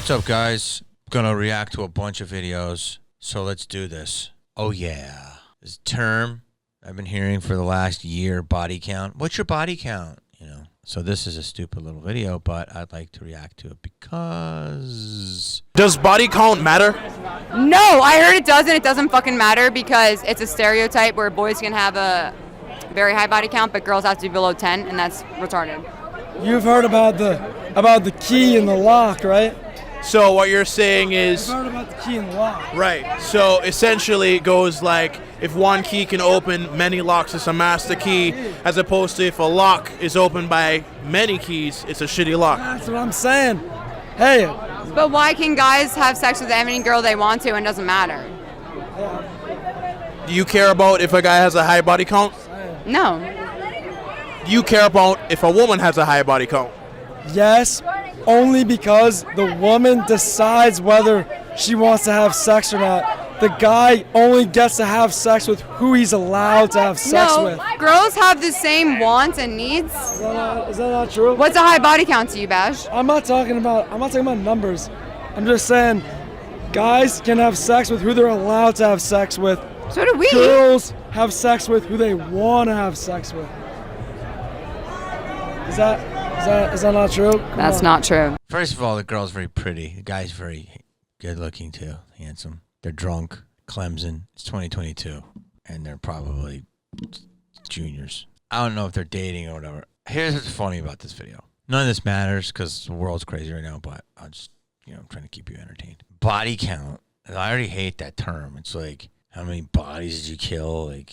What's up, guys? I'm gonna react to a bunch of videos, so let's do this. Oh yeah, this term I've been hearing for the last year, body count. What's your body count? You know, so this is a stupid little video, but I'd like to react to it because... Does body count matter? No, I heard it doesn't. It doesn't fucking matter because it's a stereotype where boys can have a very high body count, but girls have to be below 10, and that's retarded. You've heard about the key and the lock, right? So what you're saying is... You've heard about the key and the lock. Right. So essentially it goes like, if one key can open many locks, it's a master key, as opposed to if a lock is opened by many keys, it's a shitty lock. That's what I'm saying. Hey. But why can guys have sex with any girl they want to and it doesn't matter? Do you care about if a guy has a high body count? No. Do you care about if a woman has a high body count? Yes, only because the woman decides whether she wants to have sex or not. The guy only gets to have sex with who he's allowed to have sex with. Girls have the same wants and needs. Is that not true? What's a high body count to you, Bash? I'm not talking about numbers. I'm just saying guys can have sex with who they're allowed to have sex with. So do we. Girls have sex with who they want to have sex with. Is that not true? That's not true. First of all, the girl's very pretty. The guy's very good looking too, handsome. They're drunk, Clemson. It's 2022, and they're probably juniors. I don't know if they're dating or whatever. Here's what's funny about this video. None of this matters because the world's crazy right now, but I'll just, I'm trying to keep you entertained. Body count. I already hate that term. It's like, how many bodies did you kill? Like,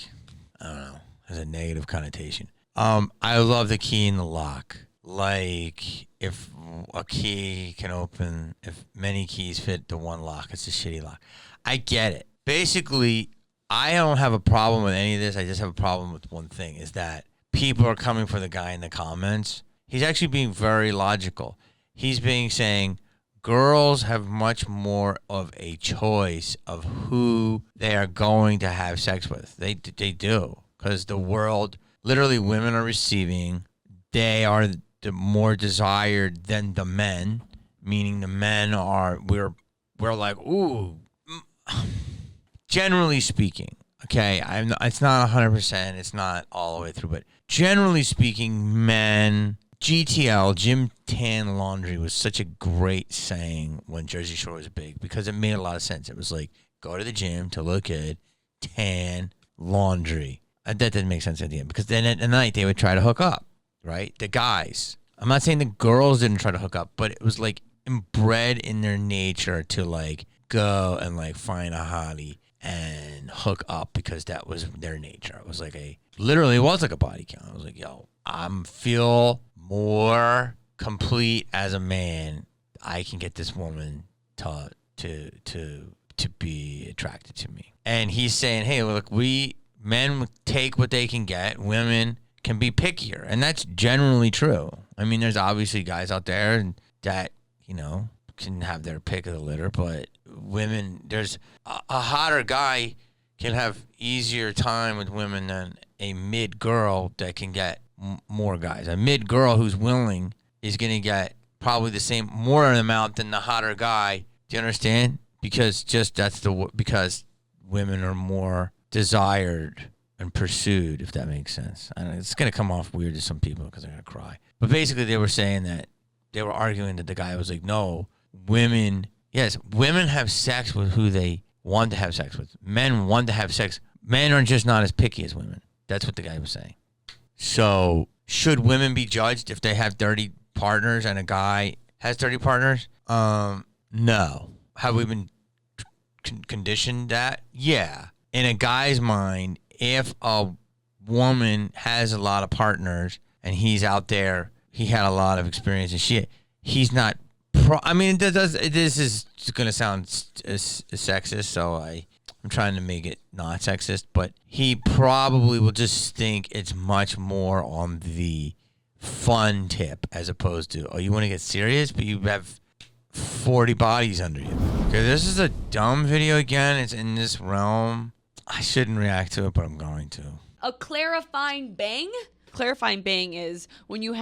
I don't know. Has a negative connotation. I love the key in the lock. Like, if a key can open, if many keys fit the one lock, it's a shitty lock. I get it. Basically, I don't have a problem with any of this. I just have a problem with one thing, is that people are coming for the guy in the comments. He's actually being very logical. He's saying girls have much more of a choice of who they are going to have sex with. They do, because the world, literally women are receiving. They are the more desired than the men, meaning the men are, we're like, ooh. Generally speaking, okay, it's not 100%, it's not all the way through, but generally speaking, men, GTL, Gym Tan Laundry, was such a great saying when Jersey Shore was big because it made a lot of sense. It was like, go to the gym to look good, tan, laundry. That didn't make sense at the end because then at night they would try to hook up, right? The guys. I'm not saying the girls didn't try to hook up, but it was like inbred in their nature to like go and like find a hottie and hook up because that was their nature. It was like literally it was like a body count. I was like, yo, I'm feel more complete as a man. I can get this woman to be attracted to me. And he's saying, hey, look, men take what they can get. Women can be pickier, and that's generally true. I mean, there's obviously guys out there that, can have their pick of the litter, but women, there's a hotter guy can have easier time with women than a mid girl that can get more guys. A mid girl who's willing is going to get probably the same, more amount than the hotter guy. Do you understand? Because because women are more desired and pursued, if that makes sense. I know it's going to come off weird to some people because they're going to cry. But basically they were saying that they were arguing that the guy was like, no, women have sex with who they want to have sex with. Men want to have sex. Men are just not as picky as women. That's what the guy was saying. So should women be judged if they have dirty partners and a guy has dirty partners? No. Have we been conditioned that? Yeah. In a guy's mind, if a woman has a lot of partners and he's out there, he had a lot of experience and he's not. This is going to sound sexist, so I'm trying to make it not sexist, but he probably will just think it's much more on the fun tip as opposed to, oh, you want to get serious, but you have 40 bodies under you. Okay, this is a dumb video again. It's in this realm. I shouldn't react to it, but I'm going to. A clarifying bang? Clarifying bang is when you're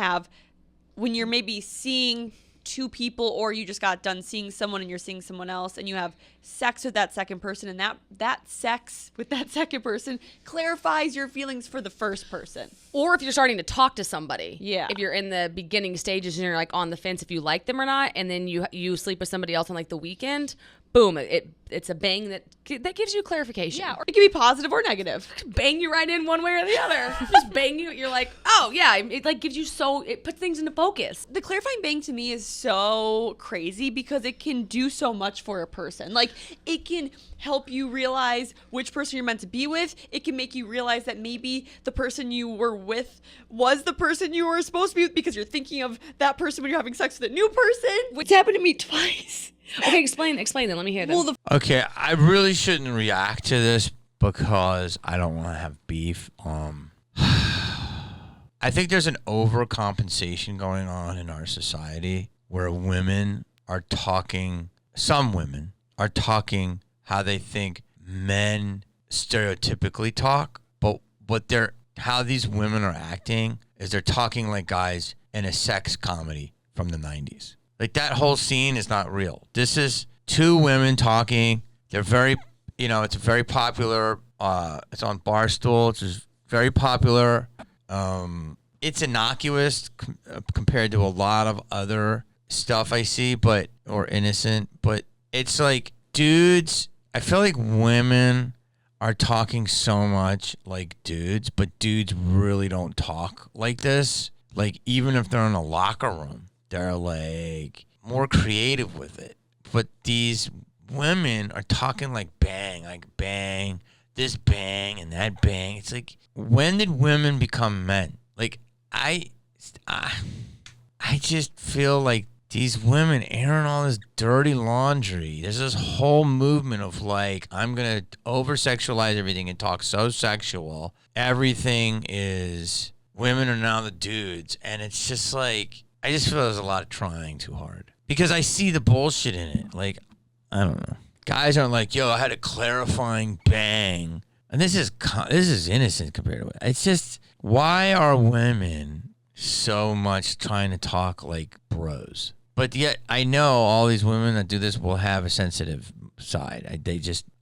maybe seeing two people, or you just got done seeing someone and you're seeing someone else, and you have sex with that second person, and that sex with that second person clarifies your feelings for the first person. Or if you're starting to talk to somebody. Yeah. If you're in the beginning stages and you're like on the fence if you like them or not, and then you sleep with somebody else on like the weekend, boom, it's a bang that gives you clarification. Yeah, or it can be positive or negative. Bang you right in one way or the other. Just bang you. You're like, oh yeah, it like gives you it puts things into focus. The clarifying bang to me is so crazy because it can do so much for a person. Like, it can help you realize which person you're meant to be with. It can make you realize that maybe the person you were with was the person you were supposed to be with because you're thinking of that person when you're having sex with a new person. Which happened to me twice. Okay, explain then. Let me hear this. Okay, I really shouldn't react to this because I don't want to have beef. I think there's an overcompensation going on in our society where some women are talking how they think men stereotypically talk, but how these women are acting is they're talking like guys in a sex comedy from the 90s. Like, that whole scene is not real. This is two women talking. They're very, it's very popular. It's on Barstool. It's just very popular. It's innocuous compared to a lot of other stuff I see, or innocent. But it's like dudes. I feel like women are talking so much like dudes, but dudes really don't talk like this. Like, even if they're in a locker room, they're like more creative with it. But these women are talking like bang, this bang and that bang. It's like, when did women become men? Like, I just feel like these women airing all this dirty laundry. There's this whole movement of like, I'm going to over-sexualize everything and talk so sexual. Everything is, women are now the dudes. And it's just like, I just feel there's a lot of trying too hard. Because I see the bullshit in it. Like, I don't know. Guys aren't like, yo, I had a clarifying bang. And this is innocent compared to it. It's just, why are women so much trying to talk like bros? But yet, I know all these women that do this will have a sensitive side.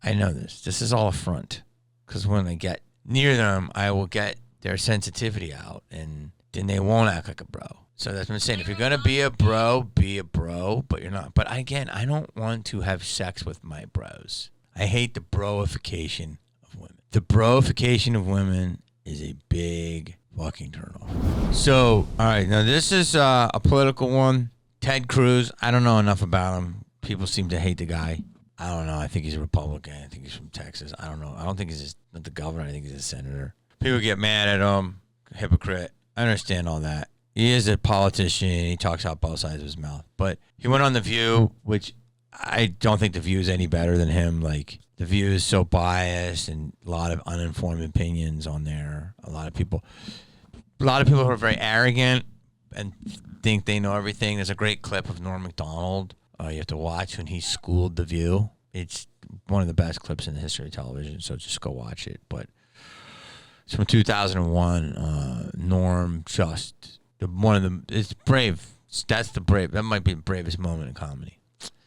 I know this. This is all a front. Because when I get near them, I will get their sensitivity out. And then they won't act like a bro. So that's what I'm saying. If you're going to be a bro, but you're not. But again, I don't want to have sex with my bros. I hate the broification of women. The broification of women is a big fucking turnoff. So, all right, now this is a political one. Ted Cruz, I don't know enough about him. People seem to hate the guy. I don't know. I think he's a Republican. I think he's from Texas. I don't know. I don't think he's not the governor. I think he's a senator. People get mad at him. Hypocrite. I understand all that. He is a politician. He talks out both sides of his mouth. But he went on The View, which I don't think The View is any better than him. Like, The View is so biased and a lot of uninformed opinions on there. A lot of people who are very arrogant and think they know everything. There's a great clip of Norm Macdonald you have to watch when he schooled The View. It's one of the best clips in the history of television, so just go watch it. But it's from 2001. Norm it's brave. That might be the bravest moment in comedy.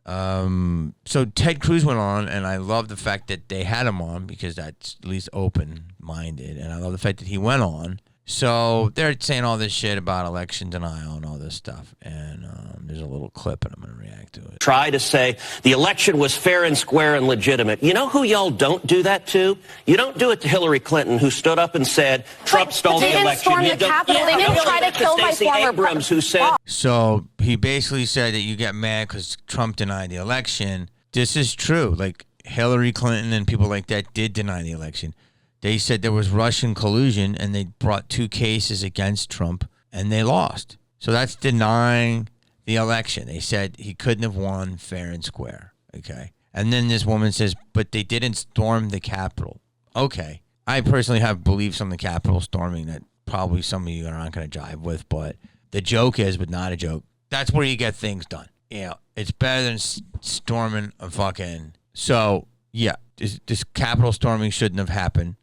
So Ted Cruz went on, and I love the fact that they had him on because that's at least open-minded, and I love the fact that he went on. So they're saying all this shit about election denial and all this stuff, and there's a little clip, and I'm going to react to it. Try to say the election was fair and square and legitimate. You know who y'all don't do that to? You don't do it to Hillary Clinton, who stood up and said Trump stole the election. They didn't storm the Capitol. They didn't try to kill my former Abrams, who said. So he basically said that you get mad because Trump denied the election. This is true. Like, Hillary Clinton and people like that did deny the election. They said there was Russian collusion, and they brought 2 cases against Trump, and they lost. So that's denying the election. They said he couldn't have won fair and square. Okay. And then this woman says, but they didn't storm the Capitol. Okay. I personally have beliefs on the Capitol storming that probably some of you are not going to jive with, but the joke is, but not a joke. That's where you get things done. You know, it's better than storming a fucking. So, yeah, this Capitol storming shouldn't have happened.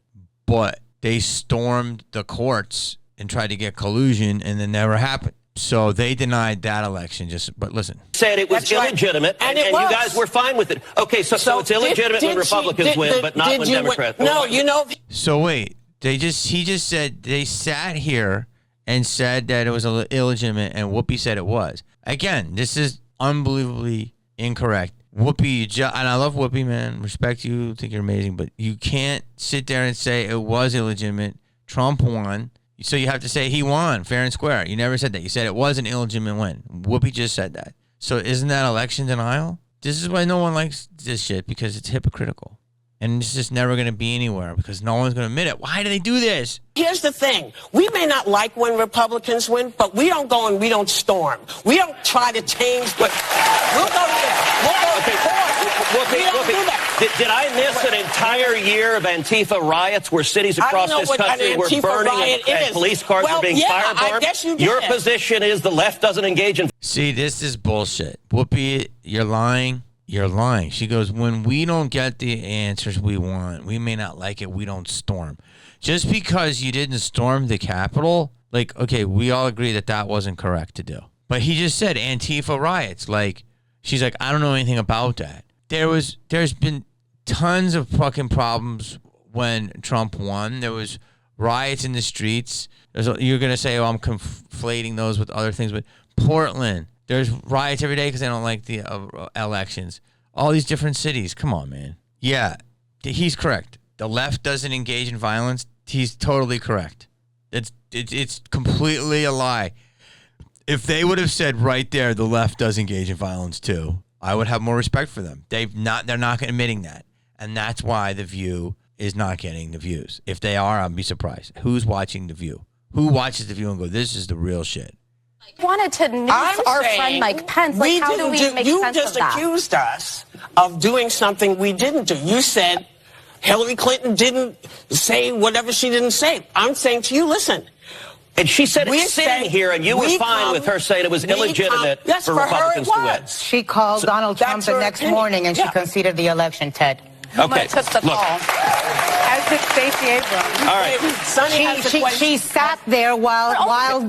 But they stormed the courts and tried to get collusion, and it never happened. So they denied that election. But listen. Said it was That's right. illegitimate, And and it you was. guys were fine with it. Okay, so it's illegitimate when Republicans win, but not when Democrats. No, you know. So wait, he just said they sat here and said that it was illegitimate, and Whoopi said it was. Again, this is unbelievably incorrect. Whoopi, and I love Whoopi, man. Respect you, think you're amazing, but you can't sit there and say it was illegitimate. Trump won, so you have to say he won, fair and square. You never said that. You said it was an illegitimate win. Whoopi just said that. So isn't that election denial? This is why no one likes this shit, because it's hypocritical. And it's just never going to be anywhere because no one's going to admit it. Why do they do this? Here's the thing. We may not like when Republicans win, but we don't go and we don't storm. We don't try to change what. We'll go there. We'll go Whoopi, we don't do that. Did I miss an entire year of Antifa riots where cities across this country were burning and police cars were being firebombed? I guess you did. Your position is the left doesn't engage in. See, this is bullshit. Whoopi, you're lying. You're lying. She goes, when we don't get the answers we want, we may not like it, we don't storm. Just because you didn't storm the Capitol, like, okay, we all agree that that wasn't correct to do. But he just said Antifa riots. Like, she's like, I don't know anything about that. There's been tons of fucking problems when Trump won. There was riots in the streets. You're going to say, oh, I'm conflating those with other things. But Portland, there's riots every day because they don't like the elections. All these different cities. Come on, man. Yeah, he's correct. The left doesn't engage in violence. He's totally correct. It's completely a lie. If they would have said right there, the left does engage in violence too, I would have more respect for them. They're not admitting that. And that's why The View is not getting the views. If they are, I'd be surprised. Who's watching The View? Who watches The View and go, this is the real shit? Wanted to name our friend Mike Pence. Like, how do we make sense of that? You just accused us of doing something we didn't do. You said Hillary Clinton didn't say whatever she didn't say. I'm saying to you, listen. And she said it's sitting here, and you were fine with her saying it was illegitimate for Republicans to win. She called Donald Trump the next morning, and she conceded the election, Ted. Okay, took the call. As did Stacey Abrams. All right. She sat there while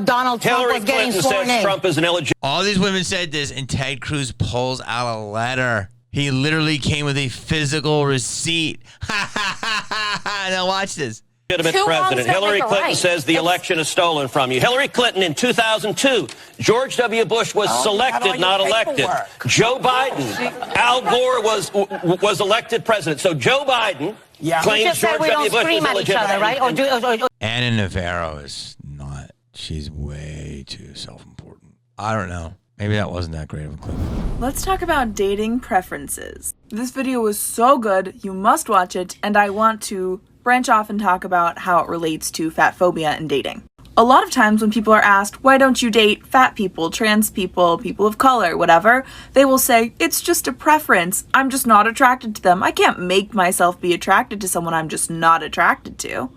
Donald Trump Hillary was getting Clinton sworn says in. Trump is an illegitimate. All these women said this, and Ted Cruz pulls out a letter. He literally came with a physical receipt. Now watch this. President. Hillary Clinton says the election is stolen from you. Hillary Clinton in 2002, George W. Bush was selected, not elected. Joe Biden, Al Gore was elected president. So Joe Biden claims George W. Bush was illegitimate. Right? Anna Navarro is not. She's way too self-important. I don't know. Maybe that wasn't that great of a clip. Let's talk about dating preferences. This video was so good, you must watch it, and I want to branch off and talk about how it relates to fat phobia and dating. A lot of times when people are asked, why don't you date fat people, trans people, people of color, whatever, they will say, it's just a preference. I'm just not attracted to them. I can't make myself be attracted to someone I'm just not attracted to.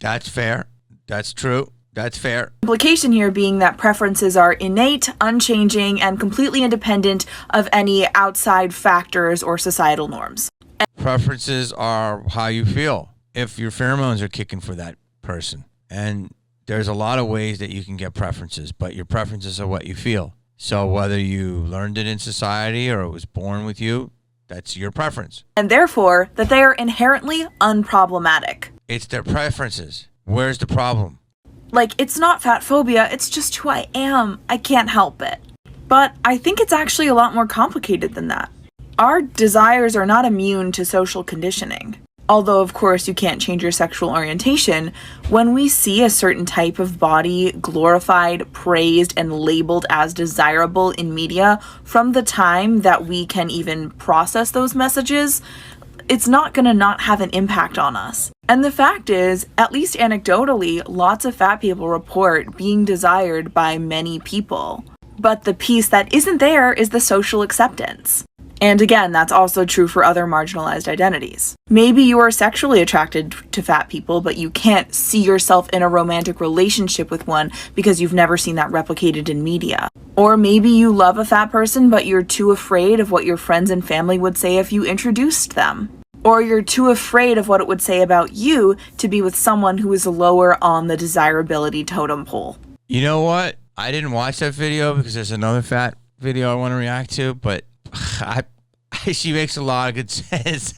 That's fair. That's true. That's fair. Implication here being that preferences are innate, unchanging, and completely independent of any outside factors or societal norms. Preferences are how you feel. If your pheromones are kicking for that person. And there's a lot of ways that you can get preferences, but your preferences are what you feel. So whether you learned it in society or it was born with you, that's your preference. And therefore, that they are inherently unproblematic. It's their preferences. Where's the problem? Like, it's not fat phobia, it's just who I am. I can't help it. But I think it's actually a lot more complicated than that. Our desires are not immune to social conditioning. Although, of course, you can't change your sexual orientation, when we see a certain type of body glorified, praised, and labeled as desirable in media, from the time that we can even process those messages, it's not going to not have an impact on us. And the fact is, at least anecdotally, lots of fat people report being desired by many people. But the piece that isn't there is the social acceptance. And again, that's also true for other marginalized identities. Maybe you are sexually attracted to fat people, but you can't see yourself in a romantic relationship with one because you've never seen that replicated in media. Or maybe you love a fat person, but you're too afraid of what your friends and family would say if you introduced them. Or you're too afraid of what it would say about you to be with someone who is lower on the desirability totem pole. You know what? I didn't watch that video because there's another fat video I want to react to, but she makes a lot of good sense.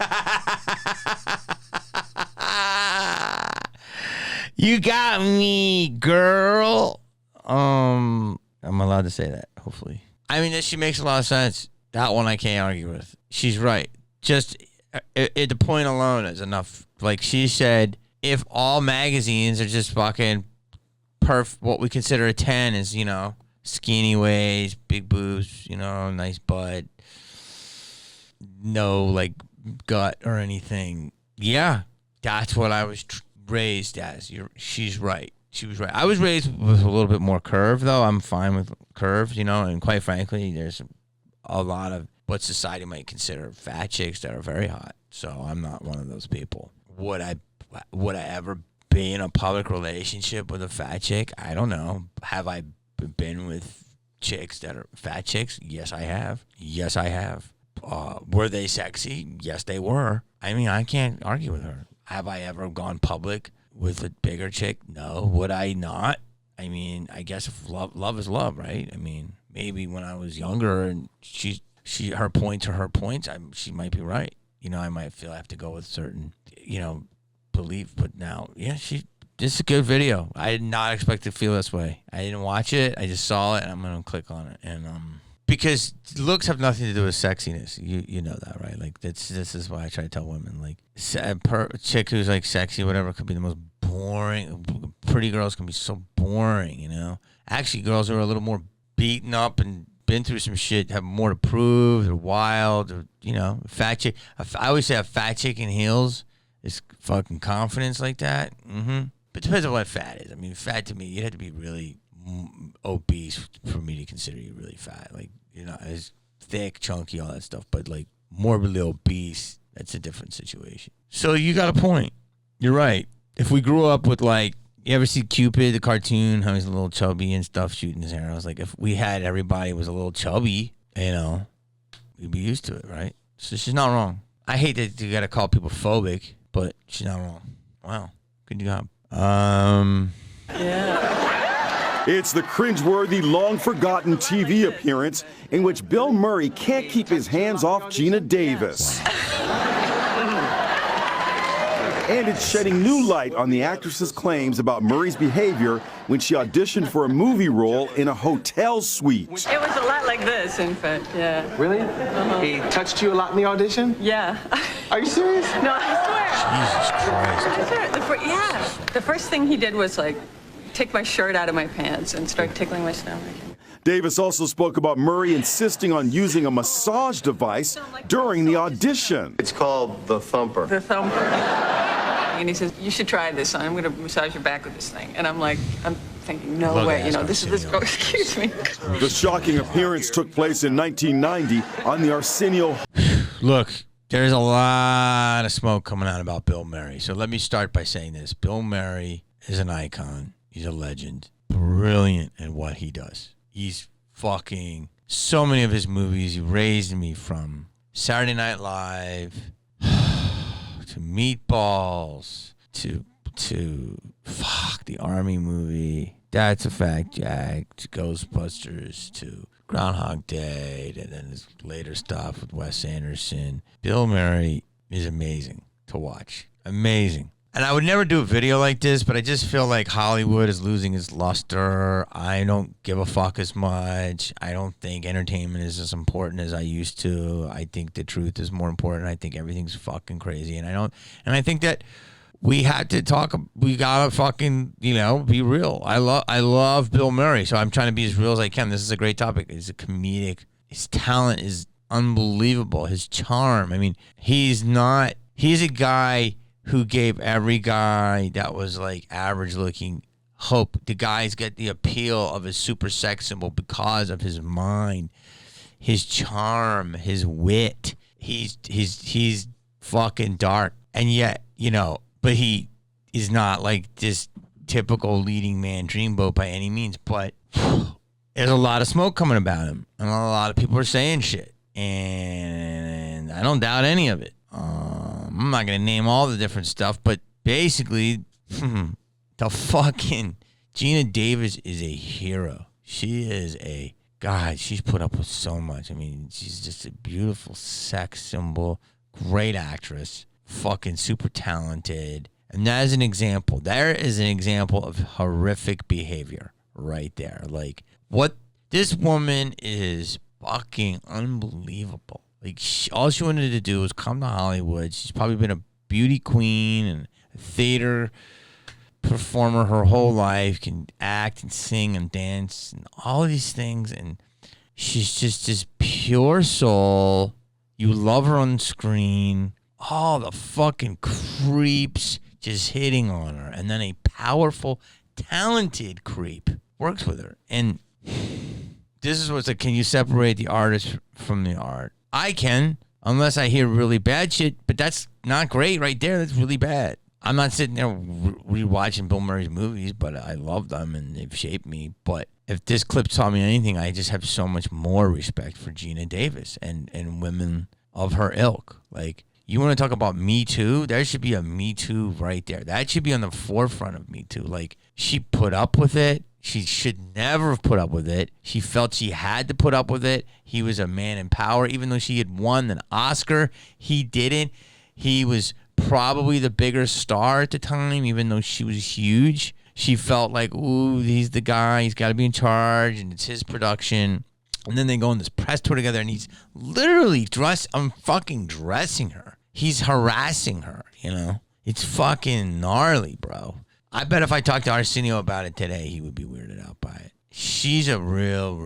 You got me, girl. I'm allowed to say that, hopefully. I mean, she makes a lot of sense. That one I can't argue with. She's right. Just the point alone is enough. Like she said, if all magazines are just fucking what we consider a 10 is, you know, skinny waist, big boobs, you know, nice butt, no like gut or anything. Yeah, that's what I was raised as. She's right. She was right. I was raised with a little bit more curve, though. I'm fine with curves, you know, and quite frankly, there's a lot of what society might consider fat chicks that are very hot. So I'm not one of those people. Would I ever be in a public relationship with a fat chick? I don't know. Have I been with chicks that are fat chicks? Yes, I have. Yes, I have. Were they sexy? Yes, they were. I mean, I can't argue with her. Have I ever gone public with a bigger chick? No. Would I not? I mean, I guess if love is love, right? I mean, maybe when I was younger and her points are her points, she might be right. You know, I might feel I have to go with certain, you know, belief. But now, yeah, this is a good video. I did not expect to feel this way. I didn't watch it. I just saw it, and I'm going to click on it. And because looks have nothing to do with sexiness. You know that, right? Like, this is why I try to tell women, like, a chick who's, like, sexy or whatever could be the most boring. Pretty girls can be so boring, you know? Actually, girls who are a little more beaten up and been through some shit have more to prove. They're wild. Or, you know, fat chick. I always say a fat chick in heels is fucking confidence like that. Mm-hmm. But it depends on what fat is. I mean, fat to me, you'd have to be really obese for me to consider you really fat. Like, you know, as thick, chunky, all that stuff. But, like, morbidly obese, that's a different situation. So you got a point. You're right. If we grew up with, like, you ever see Cupid, the cartoon, how he's a little chubby and stuff, shooting his arrows? Like, if we had everybody was a little chubby, you know, we'd be used to it, right? So she's not wrong. I hate that you got to call people phobic, but she's not wrong. Wow. Good job. Yeah. It's the cringeworthy, long-forgotten TV appearance in which Bill Murray can't keep his hands off Geena Davis. And it's shedding new light on the actress's claims about Murray's behavior when she auditioned for a movie role in a hotel suite. It was a lot like this, in fact, yeah. Really? He touched you a lot in the audition? Yeah. Are you serious? No, I swear. Jesus Christ. I swear. Yeah. The first thing he did was, like, take my shirt out of my pants and start tickling my stomach. Davis also spoke about Murray insisting on using a massage device during the audition. It's called the Thumper. The Thumper. And he says, you should try this. I'm going to massage your back with this thing. And I'm thinking, no way. You know, this is this. Oh, excuse me. The shocking appearance took place in 1990 on the Arsenio. Look, there's a lot of smoke coming out about Bill Murray. So let me start by saying this. Bill Murray is an icon. He's a legend. Brilliant in what he does. He's fucking so many of his movies. He raised me from Saturday Night Live to Meatballs to the Army movie. That's a Fact, Jack. To Ghostbusters to Groundhog Day, and then his later stuff with Wes Anderson. Bill Murray is amazing to watch. Amazing. And I would never do a video like this, but I just feel like Hollywood is losing its luster. I don't give a fuck as much. I don't think entertainment is as important as I used to. I think the truth is more important. I think everything's fucking crazy. And I think that we had to talk, we gotta fucking, you know, be real. I love Bill Murray, so I'm trying to be as real as I can. This is a great topic. He's a comedic. His talent is unbelievable. His charm. I mean, he's a guy who gave every guy that was like average looking hope. The guys get the appeal of his super sex symbol because of his mind, his charm, his wit. He's fucking dark. And yet, you know, but he is not like this typical leading man dreamboat by any means. But there's a lot of smoke coming about him. And a lot of people are saying shit. And I don't doubt any of it. I'm not going to name all the different stuff, but basically, the fucking Geena Davis is a hero. She is God, she's put up with so much. I mean, she's just a beautiful sex symbol, great actress, fucking super talented. And that is an example. There is an example of horrific behavior right there. Like, what this woman is fucking unbelievable. Like, all she wanted to do was come to Hollywood. She's probably been a beauty queen and a theater performer her whole life, can act and sing and dance and all of these things, and she's just this pure soul. You love her on screen. All the fucking creeps just hitting on her, and then a powerful, talented creep works with her. And this is what's like, can you separate the artist from the art? I can, unless I hear really bad shit, but that's not great right there. That's really bad. I'm not sitting there rewatching Bill Murray's movies, but I love them and they've shaped me. But if this clip taught me anything, I just have so much more respect for Geena Davis and women of her ilk. Like, you want to talk about Me Too? There should be a Me Too right there. That should be on the forefront of Me Too. Like, she put up with it. She should never have put up with it. She felt she had to put up with it. He was a man in power. Even though she had won an Oscar, he didn't. He was probably the bigger star at the time, even though she was huge. She felt like, ooh, he's the guy. He's got to be in charge, and it's his production. And then they go on this press tour together, and he's literally fucking dressing her. He's harassing her, you know? It's fucking gnarly, bro. I bet if I talked to Arsenio about it today, he would be weirded out by it. She's a real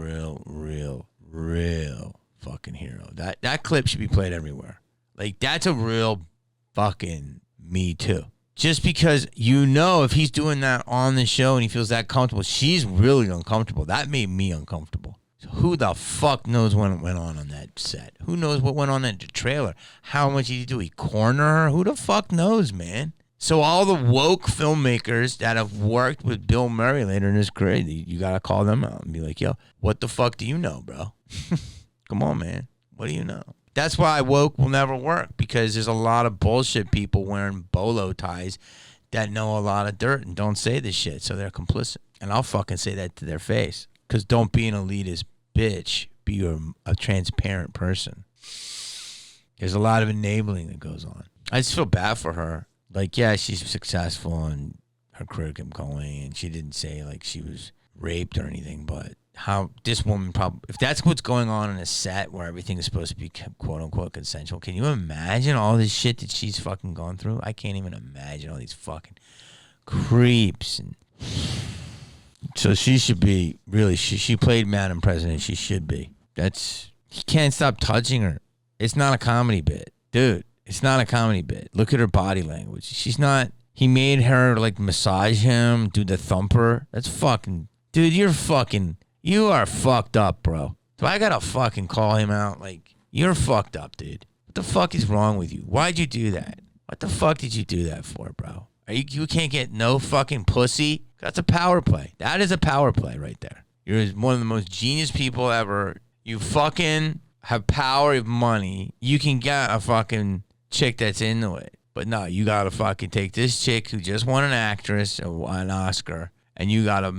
fucking hero. That clip should be played everywhere. Like, that's a real fucking Me Too. Just because, you know, if he's doing that on the show and he feels that comfortable, she's really uncomfortable. That made me uncomfortable. So who the fuck knows what went on that set? Who knows what went on in the trailer? How much did he do? He corner her? Who the fuck knows, man? So all the woke filmmakers that have worked with Bill Murray later in his career, you got to call them out and be like, yo, what the fuck do you know, bro? Come on, man. What do you know? That's why woke will never work, because there's a lot of bullshit people wearing bolo ties that know a lot of dirt and don't say this shit, so they're complicit. And I'll fucking say that to their face, because don't be an elitist bitch. Be a transparent person. There's a lot of enabling that goes on. I just feel bad for her. Like, yeah, she's successful and her career kept going, and she didn't say, like, she was raped or anything, but how this woman probably, if that's what's going on in a set where everything is supposed to be quote unquote consensual, can you imagine all this shit that she's fucking gone through? I can't even imagine all these fucking creeps. And so she should be really, she played Madam President. She should be. He can't stop touching her. It's not a comedy bit, dude. It's not a comedy bit. Look at her body language. He made her like massage him, do the thumper. That's fucking, dude, you are fucked up, bro. Do I gotta fucking call him out? Like, you're fucked up, dude. What the fuck is wrong with you? Why'd you do that? What the fuck did you do that for, bro? You can't get no fucking pussy? That's a power play. That is a power play right there. You're one of the most genius people ever. You fucking have power of money. You can get a fucking chick that's into it. But no, you gotta fucking take this chick who just won an actress or an Oscar, and you gotta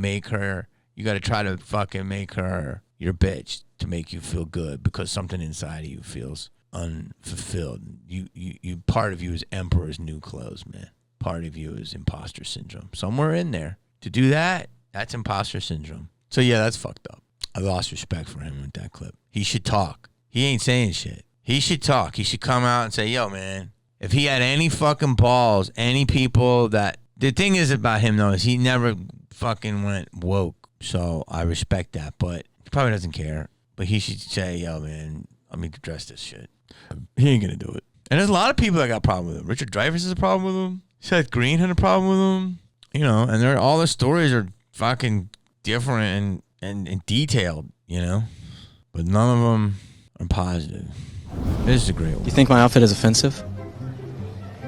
try to fucking make her your bitch to make you feel good, because something inside of you feels unfulfilled. You part of you is Emperor's New Clothes, man. Part of you is imposter syndrome. Somewhere in there. To do that, that's imposter syndrome. So yeah, that's fucked up. I lost respect for him with that clip. He should talk. He ain't saying shit. He should talk. He should come out and say, yo, man, if he had any fucking balls, any people that... The thing is about him, though, is he never fucking went woke. So I respect that, but he probably doesn't care. But he should say, yo, man, let me address this shit. He ain't gonna do it. And there's a lot of people that got a problem with him. Richard Dreyfuss has a problem with him. Seth Green had a problem with him. You know, and all the stories are fucking different and detailed, you know? But none of them are positive. This is a great one. You think my outfit is offensive?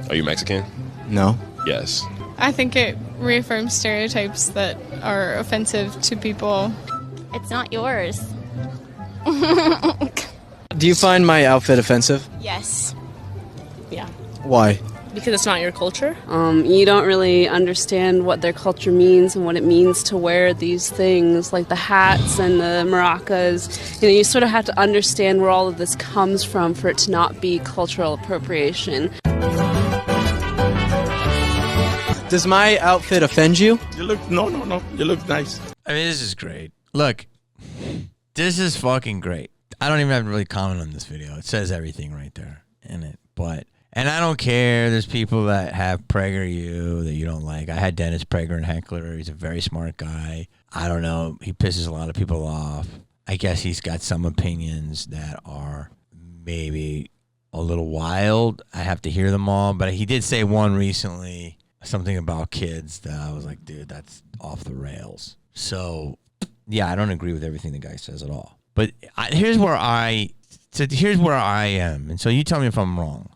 Are you Mexican? No. Yes. I think it reaffirms stereotypes that are offensive to people. It's not yours. Do you find my outfit offensive? Yes. Yeah. Why? Because it's not your culture? You don't really understand what their culture means and what it means to wear these things, like the hats and the maracas. You know, you sort of have to understand where all of this comes from for it to not be cultural appropriation. Does my outfit offend you? You look, no. You look nice. I mean, this is great. Look, this is fucking great. I don't even have to really comment on this video. It says everything right there in it. And I don't care. There's people that have PragerU that you don't like. I had Dennis Prager in Heckler. He's a very smart guy. I don't know. He pisses a lot of people off. I guess he's got some opinions that are maybe a little wild. I have to hear them all. But he did say one recently, something about kids that I was like, dude, that's off the rails. So, yeah, I don't agree with everything the guy says at all. But here's where I am. And so you tell me if I'm wrong.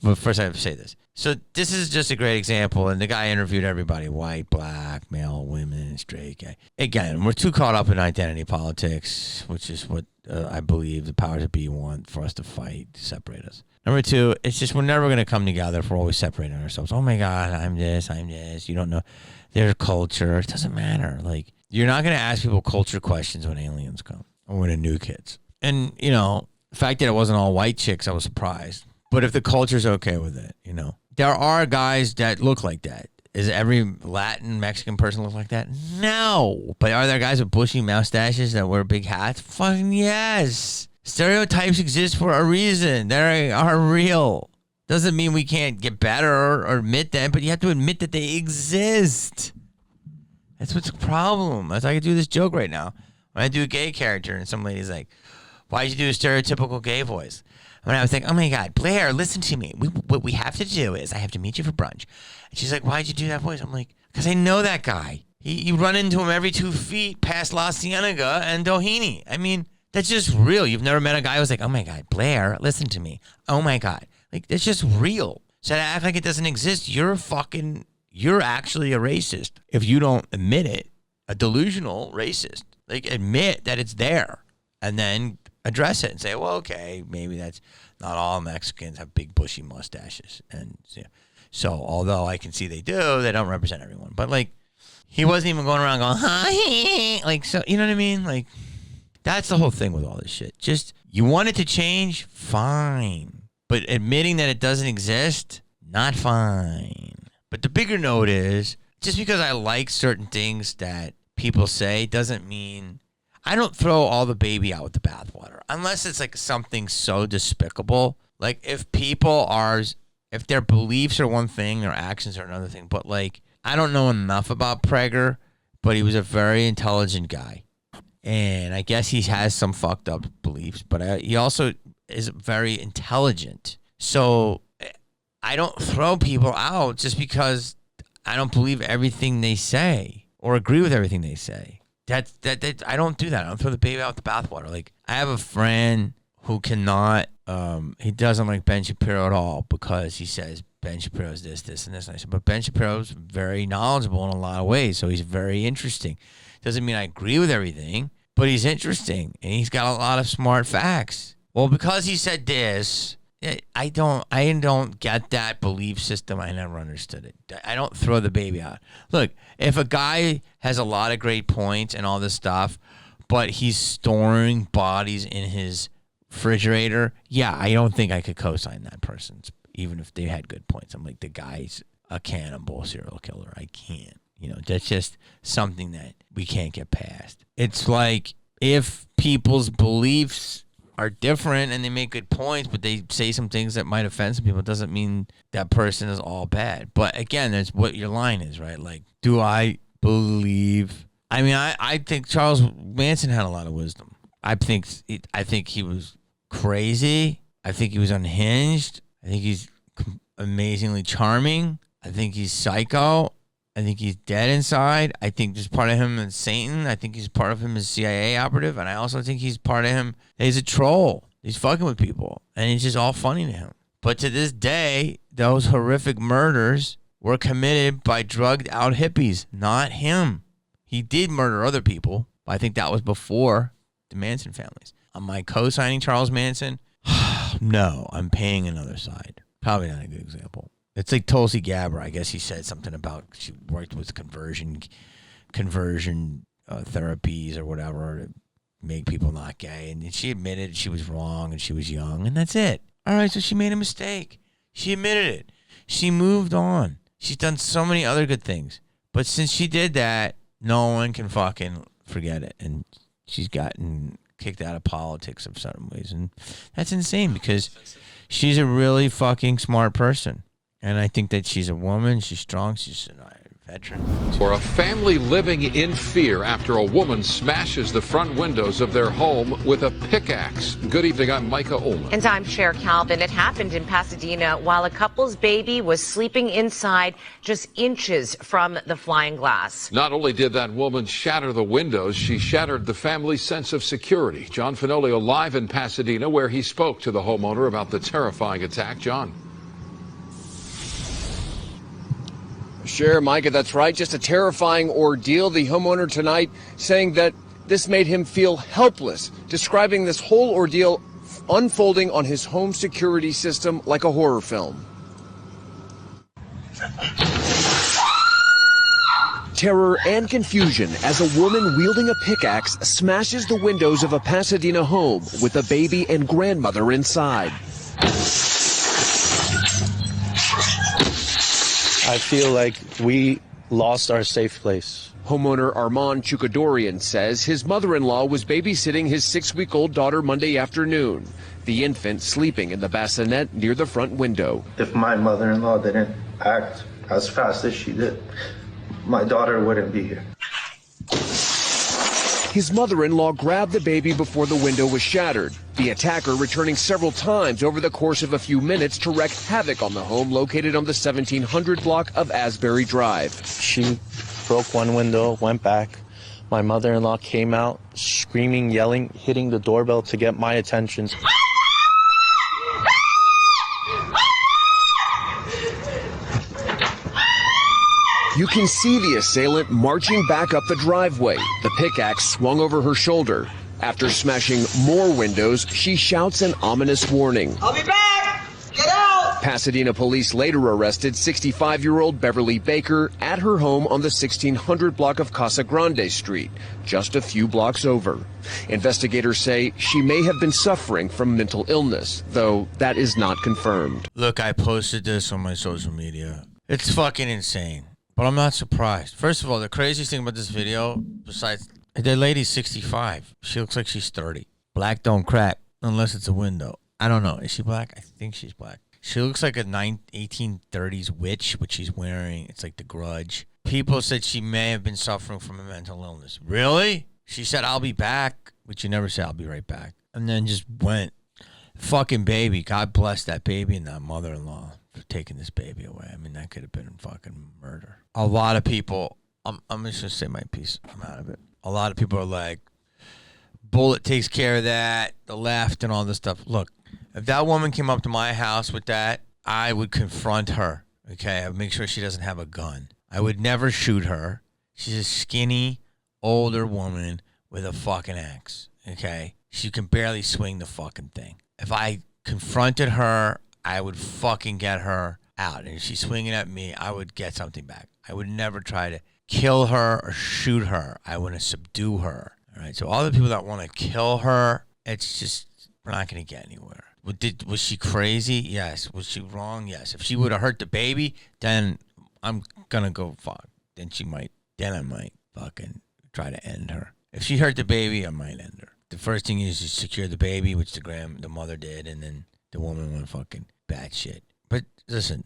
But first I have to say this. So this is just a great example. And the guy interviewed everybody, white, black, male, women, straight, gay. Again, we're too caught up in identity politics, which is what I believe the powers that be want for us to fight, to separate us. Number two, it's just we're never going to come together if we're always separating ourselves. Oh, my God, I'm this. You don't know their culture. It doesn't matter. Like, you're not going to ask people culture questions when aliens come or when a new kids. And, you know, the fact that it wasn't all white chicks, I was surprised. But if the culture's okay with it, you know. There are guys that look like that. Is every Latin, Mexican person look like that? No. But are there guys with bushy mustaches that wear big hats? Fucking yes. Stereotypes exist for a reason. They are real. Doesn't mean we can't get better or admit them, but you have to admit that they exist. That's what's the problem. That's why I can do this joke right now. When I do a gay character and some lady's like, why'd you do a stereotypical gay voice? And I was like, oh my God, Blair, listen to me. What we have to do is I have to meet you for brunch. And she's like, why'd you do that voice? I'm like, because I know that guy. You run into him every 2 feet past La Cienega and Doheny. I mean, that's just real. You've never met a guy who's like, oh my God, Blair, listen to me. Oh my God. Like, that's just real. So to act like it doesn't exist, you're actually a racist. If you don't admit it, a delusional racist. Like, admit that it's there and then address it and say, well, okay, maybe that's not all Mexicans have big bushy mustaches. And so although I can see they do, they don't represent everyone. But like, he wasn't even going around going, hi, like, so, you know what I mean? Like, that's the whole thing with all this shit. Just, you want it to change? Fine. But admitting that it doesn't exist? Not fine. But the bigger note is, just because I like certain things that people say doesn't mean I don't throw all the baby out with the bathwater unless it's like something so despicable. Like if their beliefs are one thing, their actions are another thing. But like, I don't know enough about Prager, but he was a very intelligent guy. And I guess he has some fucked up beliefs, but he also is very intelligent. So I don't throw people out just because I don't believe everything they say or agree with everything they say. That I don't do that. I don't throw the baby out with the bathwater. Like, I have a friend who cannot, he doesn't like Ben Shapiro at all because he says Ben Shapiro's this, and this. And I said, but Ben Shapiro's very knowledgeable in a lot of ways, so he's very interesting. Doesn't mean I agree with everything, but he's interesting, and he's got a lot of smart facts. Well, because he said this, I don't get that belief system. I never understood it. I don't throw the baby out. Look, if a guy has a lot of great points and all this stuff, but he's storing bodies in his refrigerator, yeah, I don't think I could co-sign that person's, even if they had good points. I'm like, the guy's a cannibal serial killer. I can't. You know, that's just something that we can't get past. It's like if people's beliefs are different and they make good points, but they say some things that might offend some people, it doesn't mean that person is all bad. But again, that's what your line is, right? Like, do I believe? I mean, I think Charles Manson had a lot of wisdom. I think he was crazy. I think he was unhinged. I think he's amazingly charming. I think he's psycho. I think he's dead inside. I think there's part of him as Satan. I think he's part of him as CIA operative. And I also think he's part of him. He's a troll. He's fucking with people. And it's just all funny to him. But to this day, those horrific murders were committed by drugged out hippies, not him. He did murder other people, but I think that was before the Manson families. Am I co-signing Charles Manson? No, I'm paying another side. Probably not a good example. It's like Tulsi Gabbard. I guess he said something about she worked with conversion therapies or whatever to make people not gay. And she admitted she was wrong and she was young. And that's it. All right, so she made a mistake. She admitted it. She moved on. She's done so many other good things. But since she did that, no one can fucking forget it. And she's gotten kicked out of politics in certain ways. And that's insane because she's a really fucking smart person. And I think that she's a woman. She's strong. She's a veteran. For a family living in fear after a woman smashes the front windows of their home with a pickaxe. Good evening, I'm Micah Ullman. And I'm Cher Calvin. It happened in Pasadena while a couple's baby was sleeping inside just inches from the flying glass. Not only did that woman shatter the windows, she shattered the family's sense of security. John Fenolio live in Pasadena where he spoke to the homeowner about the terrifying attack. John. Sure, Micah, that's right. Just a terrifying ordeal. The homeowner tonight saying that this made him feel helpless, describing this whole ordeal unfolding on his home security system like a horror film. Terror and confusion as a woman wielding a pickaxe smashes the windows of a Pasadena home with a baby and grandmother inside. I feel like we lost our safe place. Homeowner Armand Chukadorian says his mother-in-law was babysitting his 6-week-old daughter Monday afternoon, the infant sleeping in the bassinet near the front window. If my mother-in-law didn't act as fast as she did, my daughter wouldn't be here. His mother-in-law grabbed the baby before the window was shattered, the attacker returning several times over the course of a few minutes to wreak havoc on the home located on the 1700 block of Asbury Drive. She broke one window, went back. My mother-in-law came out screaming, yelling, hitting the doorbell to get my attention. You can see the assailant marching back up the driveway, the pickaxe swung over her shoulder. After smashing more windows, she shouts an ominous warning. I'll be back! Get out! Pasadena police later arrested 65-year-old Beverly Baker at her home on the 1600 block of Casa Grande Street, just a few blocks over. Investigators say she may have been suffering from mental illness, though that is not confirmed. Look, I posted this on my social media. It's fucking insane. But I'm not surprised. First of all, the craziest thing about this video, besides the lady's 65, she looks like she's 30. Black don't crack unless it's a window. I don't know. Is she black? I think she's black. She looks like a 1830s witch, which she's wearing. It's like The Grudge. People said she may have been suffering from a mental illness. Really? She said, I'll be back, but you never said, I'll be right back. And then just went. Fucking baby. God bless that baby and that mother-in-law for taking this baby away. I mean, that could have been fucking murder. A lot of people, I'm just going to say my piece. I'm out of it. A lot of people are like, Bullet takes care of that, the left and all this stuff. Look, if that woman came up to my house with that, I would confront her, okay? I would make sure she doesn't have a gun. I would never shoot her. She's a skinny, older woman with a fucking axe, okay? She can barely swing the fucking thing. If I confronted her, I would fucking get her out. And if she's swinging at me, I would get something back. I would never try to kill her or shoot her. I want to subdue her. All right. So all the people that want to kill her, it's just, we're not going to get anywhere. Was she crazy? Yes. Was she wrong? Yes. If she would have hurt the baby, then I'm going to go fuck. Then I might fucking try to end her. If she hurt the baby, I might end her. The first thing is to secure the baby, which the mother did, and then the woman went fucking batshit. But listen,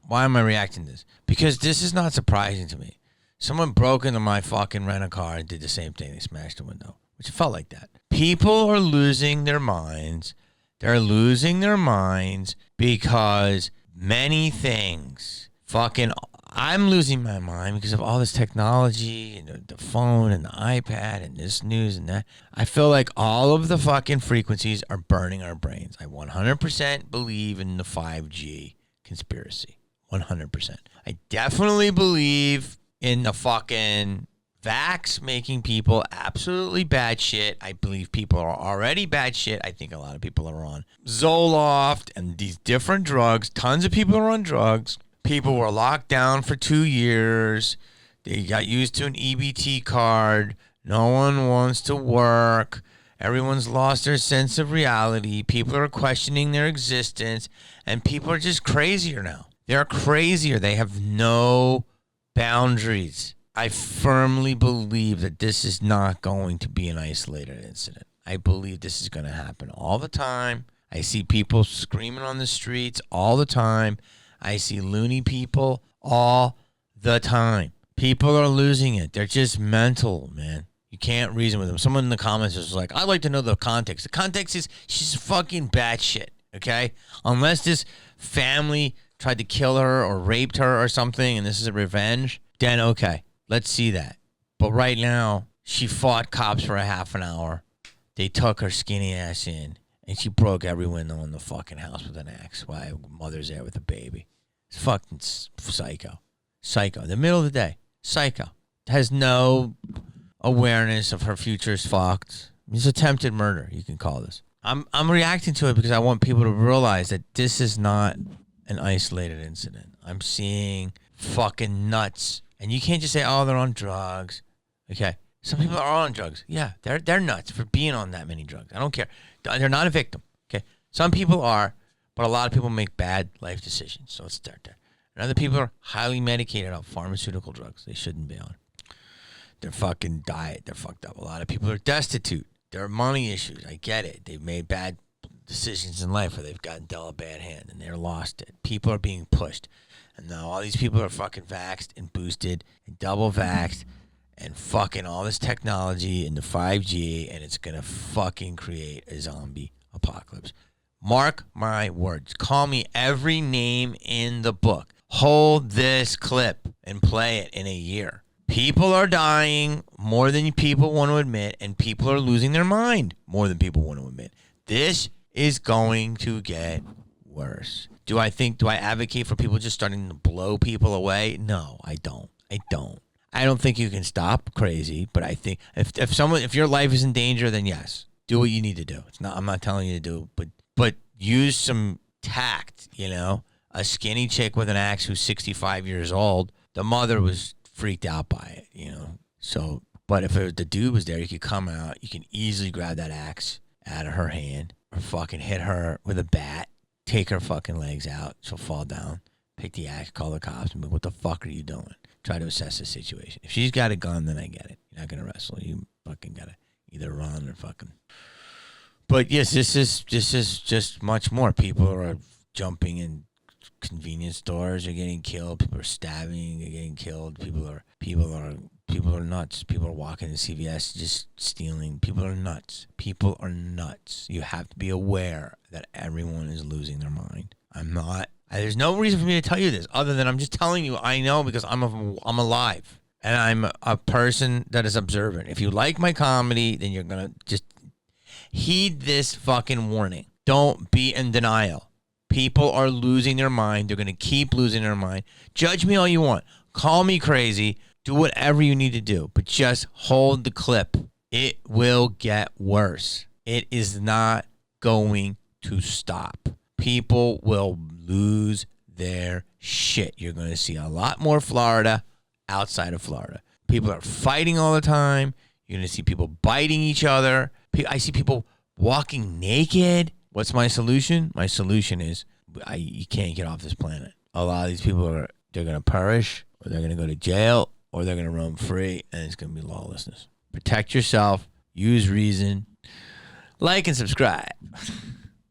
why am I reacting to this? Because this is not surprising to me. Someone broke into my fucking rent-a-car and did the same thing. They smashed the window, which felt like that. People are losing their minds. They're losing their minds because many things fucking... I'm losing my mind because of all this technology and the phone and the iPad and this news and that. I feel like all of the fucking frequencies are burning our brains. I 100% believe in the 5G conspiracy. 100%. I definitely believe in the fucking Vax making people absolutely bad shit. I believe people are already bad shit. I think a lot of people are on Zoloft and these different drugs. Tons of people are on drugs. People were locked down for 2 years. They got used to an EBT card. No one wants to work. Everyone's lost their sense of reality. People are questioning their existence. And people are just crazier now. They're crazier. They have no boundaries. I firmly believe that this is not going to be an isolated incident. I believe this is going to happen all the time. I see people screaming on the streets all the time. I see loony people all the time. People are losing it. They're just mental, man. You can't reason with them. Someone in the comments was like, I'd like to know the context. The context is she's fucking batshit, okay? Unless this family tried to kill her or raped her or something and this is a revenge, then okay, let's see that. But right now, she fought cops for a half an hour. They took her skinny ass in and she broke every window in the fucking house with an axe while mother's there with a baby. It's fucking psycho. Psycho. The middle of the day. Psycho. Has no awareness of her future is fucked. It's attempted murder, you can call this. I'm reacting to it because I want people to realize that this is not an isolated incident. I'm seeing fucking nuts. And you can't just say, oh, they're on drugs. Okay. Some people are on drugs. Yeah, they're nuts for being on that many drugs. I don't care. They're not a victim. Okay. Some people are, but a lot of people make bad life decisions. So let's start there. And other people are highly medicated on pharmaceutical drugs they shouldn't be on. Their fucking diet, they're fucked up. A lot of people are destitute. There are money issues. I get it. They've made bad decisions in life or they've gotten dealt a bad hand and they're lost it. People are being pushed. And now all these people are fucking vaxxed and boosted and double vaxxed and fucking all this technology into 5G and it's going to fucking create a zombie apocalypse. Mark my words. Call me every name in the book. Hold this clip and play it in a year. People are dying more than people want to admit, and people are losing their mind more than people want to admit. This is going to get worse. Do I advocate for people just starting to blow people away? No, I don't. I don't think you can stop crazy, but I think if your life is in danger, then yes, do what you need to do. I'm not telling you to do, but use some tact, you know? A skinny chick with an axe who's 65 years old, the mother was freaked out by it, you know. So, but if the dude was there, you could come out, you can easily grab that axe out of her hand or fucking hit her with a bat, take her fucking legs out, she'll fall down, pick the axe, call the cops, and be, what the fuck are you doing? Try to assess the situation. If she's got a gun, then I get it. You're not gonna wrestle. You fucking gotta either run or fucking. But yes, this is just much more. People are jumping in convenience stores are getting killed. People are stabbing, they're getting killed. People are nuts. People are walking to CVS just stealing. People are nuts. People are nuts. You have to be aware that everyone is losing their mind. There's no reason for me to tell you this other than I'm just telling you I know because I'm alive and I'm a person that is observant. If you like my comedy, then you're gonna just heed this fucking warning. Don't be in denial. People are losing their mind. They're going to keep losing their mind. Judge me all you want. Call me crazy. Do whatever you need to do. But just hold the clip. It will get worse. It is not going to stop. People will lose their shit. You're going to see a lot more Florida outside of Florida. People are fighting all the time. You're going to see people biting each other. I see people walking naked. What's my solution? My solution is you can't get off this planet. A lot of these people they're going to perish, or they're going to go to jail, or they're going to roam free, and it's going to be lawlessness. Protect yourself. Use reason. Like and subscribe.